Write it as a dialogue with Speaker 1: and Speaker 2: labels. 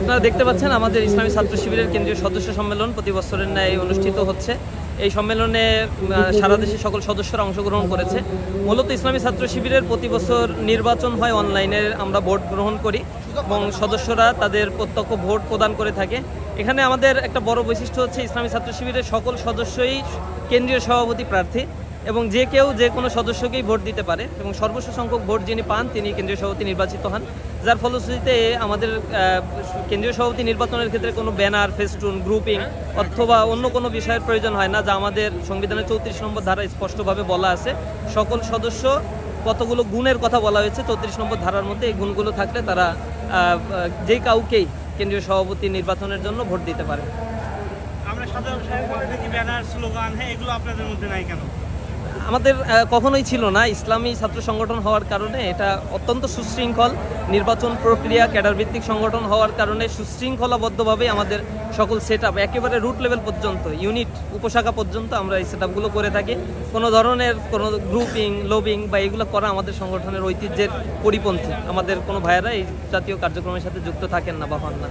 Speaker 1: আপনারা দেখতে পাচ্ছেন আমাদের ইসলামী ছাত্র শিবিরের কেন্দ্রীয় সদস্য সম্মেলন প্রতি বছরের ন্যায় অনুষ্ঠিত হচ্ছে। এই সম্মেলনে সারা দেশের সকল সদস্যরা অংশগ্রহণ করেছে। মূলত ইসলামী ছাত্র শিবিরের প্রতি বছর নির্বাচন হয় অনলাইনে, আমরা ভোট গ্রহণ করি এবং সদস্যরা তাদের প্রত্যক্ষ ভোট প্রদান করে থাকে। এখানে আমাদের একটা বড় বৈশিষ্ট্য হচ্ছে ইসলামী ছাত্র শিবিরের সকল সদস্যই কেন্দ্রীয় সভাপতি প্রার্থী এবং যে কেউ যে কোনো সদস্যকেই ভোট দিতে পারে এবং সর্বোচ্চ সংখ্যক ভোট যিনি পান তিনি কেন্দ্রীয় সভাপতি নির্বাচিত হন। যার ফলশ্রুতিতে আমাদের কেন্দ্রীয় সভাপতি নির্বাচনের ক্ষেত্রে কোনো ব্যানার, ফেস্টুন, গ্রুপিং অথবা অন্য কোনো বিষয়ের প্রয়োজন হয় না, যা আমাদের সংবিধানের 34 নম্বর ধারা স্পষ্টভাবে বলা আছে। সকল সদস্য কতগুলো গুণের কথা বলা হয়েছে 34 নম্বর ধারার মধ্যে, এই গুণগুলো থাকলে তারা যে কাউকেই কেন্দ্রীয় সভাপতি নির্বাচনের জন্য ভোট দিতে পারে।
Speaker 2: আমরা সাধারণ ব্যানার, স্লোগান, এগুলো আপনাদের মধ্যে নাই কেন?
Speaker 1: আমাদের কখনোই ছিল না। ইসলামী ছাত্র সংগঠন হওয়ার কারণে এটা অত্যন্ত সুশৃঙ্খল নির্বাচন প্রক্রিয়া, ক্যাডার ভিত্তিক সংগঠন হওয়ার কারণে সুশৃঙ্খলাবদ্ধভাবে আমাদের সকল সেট আপ একেবারে রুট লেভেল পর্যন্ত, ইউনিট, উপশাখা পর্যন্ত আমরা এই সেট আপগুলো করে থাকি। কোনো ধরনের কোনো গ্রুপিং, লবিং বা এগুলো করা আমাদের সংগঠনের ঐতিহ্যের পরিপন্থী। আমাদের কোনো ভাইয়েরা এই জাতীয় কার্যক্রমের সাথে যুক্ত থাকেন না বা হন না।